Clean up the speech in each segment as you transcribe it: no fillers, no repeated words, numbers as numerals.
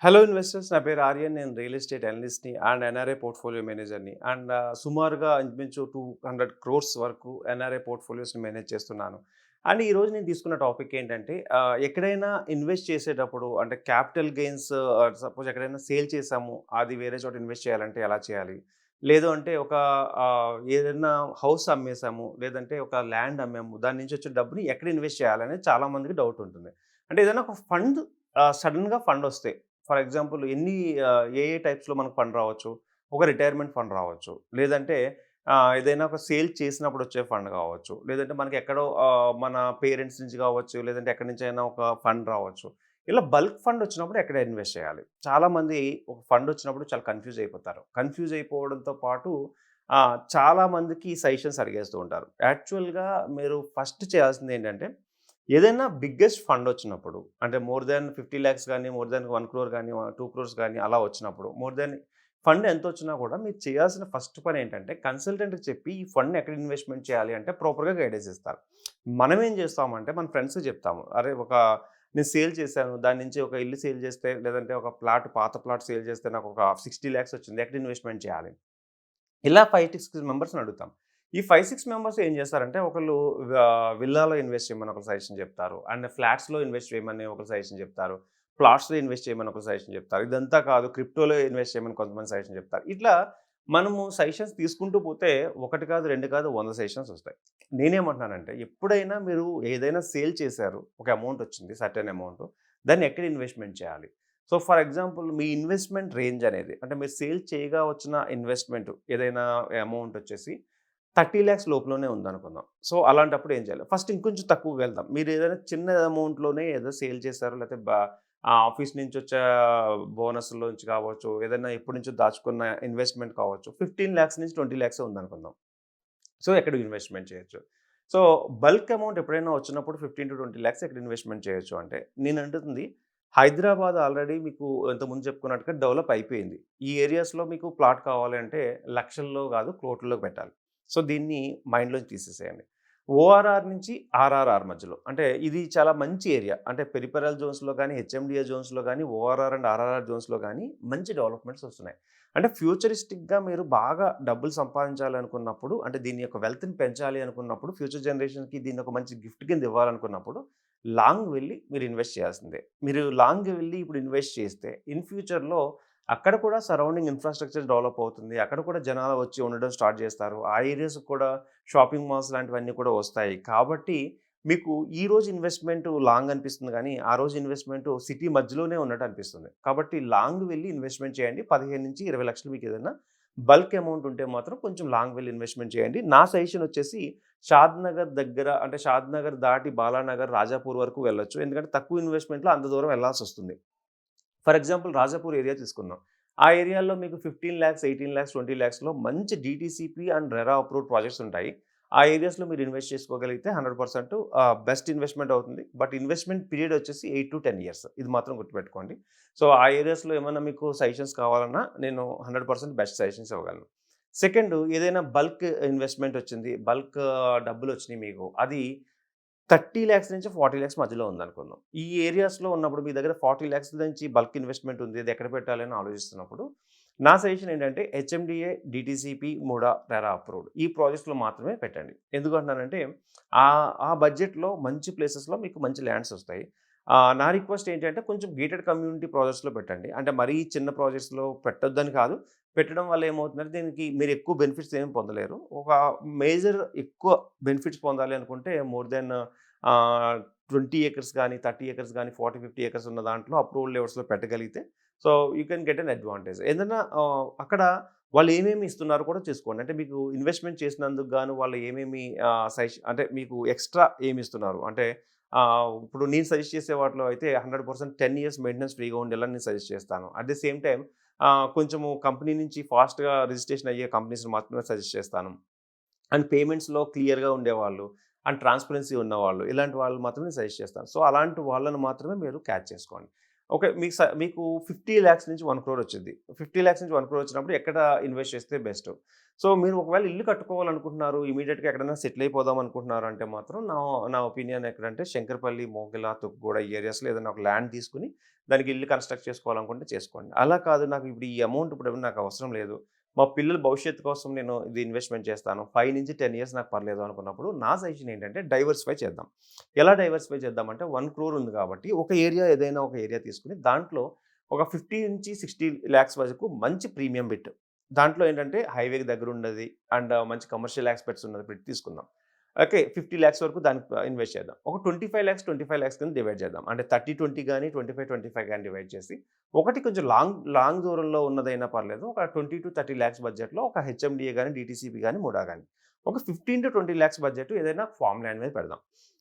Hello investors, నా పేరు ఆర్యన్. నేను రియల్ ఎస్టేట్ అనలిస్ట్‌ని అండ్ ఎన్ఆర్ఐ పోర్ట్‌ఫోలియో మేనేజర్‌ని. సుమారుగా ఇంచుమించు 200 క్రోర్స్ వరకు ఎన్ఆర్ఐ పోర్ట్‌ఫోలియోస్‌ని మేనేజ్ చేస్తున్నాను. అండ్ ఈరోజు నేను తీసుకున్న టాపిక్ ఏంటంటే, ఎక్కడైనా ఇన్వెస్ట్ చేసేటప్పుడు అంటే క్యాపిటల్ గెయిన్స్, సపోజ్ ఎక్కడైనా సేల్ చేసాము, అది వేరే చోట ఇన్వెస్ట్ చేయాలంటే ఎలా చేయాలి? లేదు అంటే ఏదైనా హౌస్ అమ్మేసాము, లేదంటే ఒక ల్యాండ్ అమ్మాము, దాని నుంచి వచ్చే డబ్బుని ఎక్కడ ఇన్వెస్ట్ చేయాలనేది చాలా మందికి డౌట్ ఉంటుంది. అంటే ఏదైనా ఒక ఫండ్, సడెన్‌గా ఫండొస్తే, ఫర్ ఎగ్జాంపుల్ ఏ టైప్స్‌లో మనకు ఫండ్ రావచ్చు? ఒక రిటైర్మెంట్ ఫండ్ రావచ్చు. లేదంటే ఏదైనా ఒక సేల్ చేసినప్పుడు వచ్చే ఫండ్ కావచ్చు. లేదంటే మనకెక్కడో మన పేరెంట్స్ నుంచి కావచ్చు, లేదంటే ఎక్కడి నుంచైనా ఒక ఫండ్ రావచ్చు. ఇలా బల్క్ ఫండ్ వచ్చినప్పుడు ఎక్కడ ఇన్వెస్ట్ చేయాలి? చాలామంది ఒక ఫండ్ వచ్చినప్పుడు చాలా కన్‌ఫ్యూజ్ అయిపోతారు. కన్‌ఫ్యూజ్ అయిపోవడంతో పాటు చాలా మందికి సజెషన్స్ అడిగేస్తూ ఉంటారు. యాక్చువల్‌గా మీరు ఫస్ట్ చేయాల్సిందేంటంటే, ఏదైనా బిగ్గెస్ట్ ఫండొచ్చినప్పుడు, అంటే మోర్ దాన్ 50,00,000 గానీ, మోర్ దాన్ 1,00,00,000 గానీ, 2 క్రోర్స్ గానీ అలా వచ్చినప్పుడు, మోర్ దాన్ ఫండ్ ఎంతొచ్చినా కూడా మీరు చేయాల్సిన ఫస్ట్ పనేంటంటే, కన్సల్టెంట్‌కి చెప్పి ఈ ఫండ్‌ని ఎక్కడ ఇన్వెస్ట్‌మెంట్ చేయాలి అంటే ప్రాపర్‌గా గైడెన్స్ ఇస్తారు. మనమేం చేస్తామంటే మన ఫ్రెండ్స్‌కి చెప్తాము. అరే, నేను సేల్ చేశాను. దాని నుంచి ఒక ఇల్లు సేల్ చేస్తే, లేదంటే ఒక పాత ప్లాట్ సేల్ చేస్తే నాకొక 60,00,000 వచ్చింది. ఎక్కడ ఇన్వెస్ట్‌మెంట్ చేయాలి? ఇలా 5, 6 మెంబర్స్‌ని అడుగుతాం. ఈ 5, 6 మెంబర్స్ ఏం చేస్తారంటే, ఒకళ్ళు విల్లాలో ఇన్వెస్ట్ చేయమని ఒకళ్ళు సజెషన్ చెప్తారు. అండ్ ఫ్లాట్స్‌లో ఇన్వెస్ట్ చేయమని ఒకళ్ళు సజెషన్ చెప్తారు. ప్లాట్స్‌లో ఇన్వెస్ట్ చేయమని ఒకళ్ళు సజెషన్ చెప్తారు. ఇదంతా కాదు, క్రిప్టోలో ఇన్వెస్ట్ చేయమని కొంతమంది సజెషన్ చెప్తారు. ఇట్లా మనము సజెషన్స్ తీసుకుంటూ పోతే ఒకటి కాదు, 2 కాదు, 100 సజెషన్స్ వస్తాయి. నేనేమంటున్నానంటే, ఎప్పుడైనా మీరు ఏదైనా సేల్ చేశారు, ఒక అమౌంట్ వచ్చింది, సర్టెన్ అమౌంట్. దాన్ని ఎక్కడ ఇన్వెస్ట్‌మెంట్ చేయాలి? So, for example me investment range అనేది, అంటే మీరు సేల్ చేయగా వచ్చిన ఇన్వెస్ట్‌మెంట్ ఏదైనా అమౌంట్ వచ్చేసి 30,00,000 లోపులోనే ఉందనుకుందాం. సో, అలాంటప్పుడు ఏం చేయాలి? ఫస్ట్ ఇంకొంచెం తక్కువకి వెళ్దాం. మీరు ఏదైనా చిన్న అమౌంట్‌లోనే ఏదో సేల్ చేశారో, లేకపోతే ఆఫీస్ నుంచి వచ్చే బోనస్‌లోంచి కావచ్చు, ఏదైనా ఎప్పటినుంచో దాచుకున్న ఇన్వెస్ట్‌మెంట్ కావచ్చు. 15,00,000 నుంచి 20,00,000 ఉందనుకుందాం. సో, ఎక్కడ ఇన్వెస్ట్‌మెంట్ చేయొచ్చు? సో, బల్క్ అమౌంట్ ఎప్పుడైనా వచ్చినప్పుడు 15-20 లాక్స్ ఎక్కడ ఇన్వెస్ట్‌మెంట్ చేయొచ్చు అంటే, నేనంటుంది హైదరాబాద్ ఆల్రెడీ మీకు ఇంతకుముందు చెప్పుకున్నట్టుగా డెవలప్ అయిపోయింది. ఈ ఏరియాస్‌లో మీకు ప్లాట్ కావాలి అంటే లక్షల్లో కాదు, కోట్లల్లో పెట్టాలి. సో, దీన్ని మైండ్‌లోంచి తీసేసేయండి. ఓఆర్ఆర్ నుంచి ఆర్ఆర్ఆర్ మధ్యలో, అంటే ఇది చాలా మంచి ఏరియా. అంటే పెరిఫెరల్ జోన్స్‌లో గానీ, హెచ్ఎండిఏ జోన్స్‌లో గానీ, ఓఆర్ఆర్ అండ్ ఆర్ఆర్ఆర్ జోన్స్‌లో గానీ మంచి డెవలప్‌మెంట్స్ వస్తున్నాయి. అంటే ఫ్యూచరిస్టిక్‌గా మీరు బాగా డబ్బులు సంపాదించాలనుకున్నప్పుడు, అంటే దీని యొక్క వెల్త్‌ని పెంచాలి అనుకున్నప్పుడు, ఫ్యూచర్ జనరేషన్‌కి దీన్ని ఒక మంచి గిఫ్ట్ కింద ఇవ్వాలనుకున్నప్పుడు, లాంగ్ వెళ్లి మీరు ఇన్వెస్ట్ చేయాల్సిందే. మీరు లాంగ్ వెళ్లి ఇప్పుడు ఇన్వెస్ట్ చేస్తే, ఇన్ ఫ్యూచర్‌లో అక్కడ కూడా సరౌండింగ్ ఇన్‌ఫ్రాస్ట్రక్చర్ డెవలప్ అవుతుంది. అక్కడ కూడా జనాలు వచ్చి ఉండడం స్టార్ట్ చేస్తారు. ఆ ఏరియాస్‌కి కూడా షాపింగ్ మాల్స్ లాంటివన్నీ కూడా వస్తాయి. కాబట్టి మీకు ఈ రోజు ఇన్వెస్ట్‌మెంట్ లాంగ్ అనిపిస్తుంది గానీ, ఆ రోజు ఇన్వెస్ట్‌మెంట్ సిటీ మధ్యలోనే ఉన్నట్టు అనిపిస్తుంది. కాబట్టి లాంగ్ వెళ్లి ఇన్వెస్ట్‌మెంట్ చేయండి. 15-20 లక్షలు మీకేదైనా బల్క్ అమౌంట్ ఉంటే మాత్రం కొంచెం లాంగ్ వెళ్లి ఇన్వెస్ట్‌మెంట్ చేయండి. నా సజెషన్ వచ్చేసి షాద్‌నగర్ దగ్గర, అంటే షాద్‌నగర్ దాటి బాలానగర్, రాజాపూర్ వరకు వెళ్ళొచ్చు. ఎందుకంటే తక్కువ ఇన్వెస్ట్‌మెంట్‌లో అంత దూరం వెళ్ళాల్సొస్తుంది. ఫర్ ఎగ్జాంపుల్ రాజాపూర్ ఏరియా తీసుకుందాం. ఆ ఏరియాలో మీకు 15,00,000, 18,00,000, 20,00,000లో మంచి DTCP and RERA approved projects ఉంటాయి. ఆ ఏరియాస్‌లో మీరు ఇన్వెస్ట్ చేసుకోగలిగితే 100% బెస్ట్ ఇన్వెస్ట్‌మెంట్ అవుతుంది. బట్ ఇన్వెస్ట్‌మెంట్ పీరియడ్ వచ్చేసి 8-10 ఇయర్స్. ఇది మాత్రం గుర్తుపెట్టుకోండి. సో, ఆ ఏరియాస్‌లో ఏమన్నా మీకు సజెషన్స్ కావాలన్నా నేను 100% బెస్ట్ సజెషన్స్ ఇవ్వగలను. సెకండు, ఏదైనా బల్క్ ఇన్వెస్ట్‌మెంట్ వచ్చింది. బల్క్ డబ్బులొచ్చినియి మీకు. అది 30,00,000 నుంచి 40,00,000 మధ్యలో ఉందనుకుందాం. ఈ ఏరియాస్‌లో ఉన్నప్పుడు మీ దగ్గర 40,00,000 నుంచి బల్క్ ఇన్వెస్ట్‌మెంట్ ఉంది. ఇది ఎక్కడ పెట్టాలి అని ఆలోచిస్తున్నప్పుడు, నా సజెషన్ ఏంటంటే HMDA, DTCP, MUDA, RERA approved ఈ ప్రాజెక్ట్స్‌లో మాత్రమే పెట్టండి. ఎందుకంటున్నానంటే ఆ బడ్జెట్‌లో మంచి ప్లేసెస్‌లో మీకు మంచి ల్యాండ్స్ వస్తాయి. నా రిక్వెస్ట్ ఏంటంటే కొంచెం గేటెడ్ కమ్యూనిటీ ప్రాజెక్ట్స్‌లో పెట్టండి. అంటే మరీ చిన్న ప్రాజెక్ట్స్‌లో పెట్టొద్దని కాదు. పెట్టడం వల్ల ఏమవుతుందంటే దీనికి మీరు ఎక్కువ బెనిఫిట్స్ ఏమి పొందలేరు. ఒక మేజర్ ఎక్కువ బెనిఫిట్స్ పొందాలి అనుకుంటే మోర్ దెన్ 20 ఎకర్స్ గానీ, 30 ఎకర్స్ గానీ, 40, 50 ఎకర్స్ ఉన్న దాంట్లో అప్రూవల్ లెవెల్స్‌లో పెట్టగలిగితే, so, you can get an advantage. ఏదన్నా అక్కడ వాళ్ళు ఏమేమి ఇస్తున్నారో కూడా చూసుకోండి. అంటే మీకు ఇన్వెస్ట్‌మెంట్ చేసినందుకు గాను వాళ్ళు ఏమేమి అంటే మీకు ఎక్స్‌ట్రా ఏమిస్తున్నారు? అంటే ఇప్పుడు నేను సజెస్ట్ చేసే వాటిలో అయితే 100% 10 ఇయర్స్ మెయింటెనెన్స్ ఫ్రీగా ఉండేలా నేను సజెస్ట్ చేస్తాను. అట్ ది సేమ్ టైమ్ కొంచెము కంపెనీ నుంచి ఫాస్ట్‌గా రిజిస్ట్రేషన్ అయ్యే కంపెనీస్‌ని మాత్రమే సజెస్ట్ చేస్తాను. అండ్ పేమెంట్స్‌లో క్లియర్‌గా ఉండేవాళ్ళు, అండ్ ట్రాన్స్‌పరెన్సీ ఉన్నవాళ్ళు, ఇలాంటి వాళ్ళు మాత్రమే సజెస్ట్ చేస్తాను. సో, అలాంటి వాళ్ళని మాత్రమే మీరు క్యాచ్ చేసుకోండి. ఓకే. మీకు 50,00,000 నుంచి 1,00,00,000 వచ్చిద్ది. 50,00,000 నుంచి 1,00,00,000 వచ్చినప్పుడు ఎక్కడ ఇన్వెస్ట్ చేస్తే బెస్ట్? సో, మీరు ఒకవేళ ఇల్లు కట్టుకోవాలనుకుంటున్నారు, ఇమ్మీడియేట్‌గా ఎక్కడైనా సెటిల్ అయిపోదాం అనుకుంటున్నారు అంటే మాత్రం నా నా ఒపీనియన్ ఎక్కడంటే శంకరపల్లి, మోగల, తుగ్గూడ ఈ ఏరియాస్‌లో ఏదైనా ఒక ల్యాండ్ తీసుకొని దానికి ఇల్లు కన్‌స్ట్రక్ట్ చేసుకోవాలనుకుంటే చేసుకోండి. అలా కాదు నాకు ఇప్పుడు ఈ అమౌంట్ ఇప్పుడు నాకు అవసరం లేదు. మా పిల్లల భవిష్యత్తు కోసం నేను ఇది ఇన్వెస్ట్‌మెంట్ చేస్తాను. 5-10 ఇయర్స్ నాకు పర్లేదు అనుకున్నప్పుడు నా సజెషన్ ఏంటంటే డైవర్సిఫై చేద్దాం. ఎలా డైవర్సిఫై చేద్దామంటే 1,00,00,000 ఉంది కాబట్టి ఒక ఏరియా ఏదైనా ఒక ఏరియా తీసుకొని దాంట్లో ఒక 50-60 లాక్స్ వరకు మంచి ప్రీమియం బిట్. దాంట్లో ఏంటంటే హైవేకి దగ్గరున్నది అండ్ మంచి కమర్షియల్ యాస్పెక్ట్స్ ఉన్నది బిట్ తీసుకుందాం. ఓకే. 50,00,000 వరకు దానికి ఇన్వెస్ట్ చేద్దాం. ఒక 25,00,000 కింద డివైడ్ చేద్దాం. అంటే 30, 20 గాని, 25 గాని డివైడ్ చేసి ఒకటి కొంచెం లాంగ్ లాంగ్ దూరంలో ఉన్నదైనా పర్లేదు. ఒక 20-30 లాక్స్ బడ్జెట్‌లో ఒక హెచ్ఎండిఏ గాని, డీటీసీపీ గాని, ముడా గాని. ఒక 15-20 లాక్స్ బడ్జెట్ ఏదైనా ఫార్మ్ ల్యాండ్ మీద పెడదాం.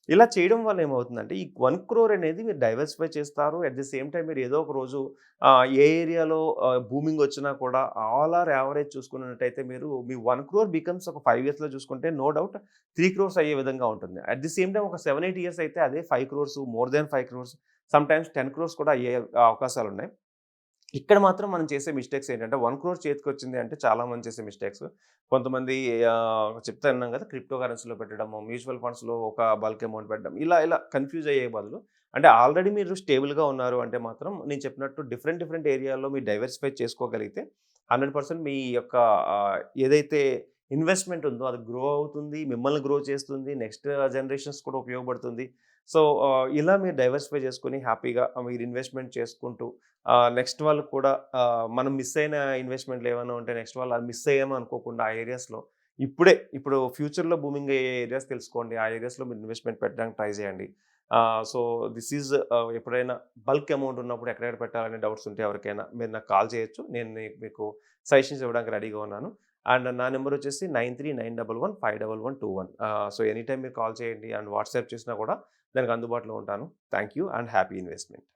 ఇలా చేయడం వల్ల ఏమవుతుందంటే ఈ 1,00,00,000 అనేది మీరు డైవర్సిఫై చేస్తారు. అట్ ది సేమ్ టైమ్ మీరు ఏదో ఒక రోజు ఏ ఏరియాలో బూమింగ్ వచ్చినా కూడా ఆల్ ఆర్ యావరేజ్ చూసుకున్నట్టయితే మీరు మీ 1,00,00,000 బికమ్స్ ఒక 5 ఇయర్స్‌లో చూసుకుంటే నో డౌట్ 3,00,00,000 అయ్యే విధంగా ఉంటుంది. అట్ ది సేమ్ టైమ్ ఒక 7-8 ఇయర్స్ అయితే అదే 5,00,00,000 మోర్ దాన్ 5,00,00,000 సమ్‌టైమ్స్ 10,00,00,000 కూడా అయ్యే అవకాశాలున్నాయి. ఇక్కడ మాత్రం మనం చేసే మిస్టేక్స్ ఏంటంటే 1,00,00,000 చేతికొచ్చింది అంటే చాలామంది చేసే మిస్టేక్స్. కొంతమంది చెప్తా ఉన్నాం కదా! క్రిప్టో కరెన్సీలో పెట్టడము, మ్యూచువల్ ఫండ్స్‌లో ఒక బల్క్ అమౌంట్ పెట్టడం. ఇలా కన్‌ఫ్యూజ్ అయ్యే బదులు అంటే ఆల్రెడీ మీరు స్టేబుల్‌గా ఉన్నారు అంటే మాత్రం నేను చెప్పినట్టు డిఫరెంట్ ఏరియాల్లో మీరు డైవర్సిఫై చేసుకోగలిగితే 100% మీ యొక్క ఏదైతే ఇన్వెస్ట్‌మెంట్ ఉందో అది గ్రో అవుతుంది. మిమ్మల్ని గ్రో చేస్తుంది. నెక్స్ట్ జనరేషన్స్ కూడా ఉపయోగపడుతుంది. సో, ఇలా మీరు డైవర్సిఫై చేసుకొని హ్యాపీగా మీరు ఇన్వెస్ట్‌మెంట్ చేసుకుంటూ నెక్స్ట్ వాళ్ళకి కూడా మనం మిస్ అయిన ఇన్వెస్ట్‌మెంట్‌లు ఏమైనా ఉంటే నెక్స్ట్ వాళ్ళు అది మిస్ అయ్యాము అనుకోకుండా ఆ ఏరియాస్‌లో ఇప్పుడు ఫ్యూచర్‌లో బూమింగ్ అయ్యే ఏరియాస్ తెలుసుకోండి. ఆ ఏరియాస్‌లో మీరు ఇన్వెస్ట్‌మెంట్ పెట్టడానికి ట్రై చేయండి. సో, దిస్ ఈజ్ ఎప్పుడైనా బల్క్ అమౌంట్ ఉన్నప్పుడు ఎక్కడెక్కడ పెట్టాలనే డౌట్స్ ఉంటే ఎవరికైనా మీరు నాకు కాల్ చేయొచ్చు. నేను మీకు సజెషన్స్ ఇవ్వడానికి రెడీగా ఉన్నాను. అండ్ నా నంబర్ వచ్చేసి 9391151121. సో, ఎనీ టైమ్ మీరు కాల్ చేయండి అండ్ వాట్సాప్ చేసినా కూడా దానికి అందుబాటులో ఉంటాను. Thank you and happy investment.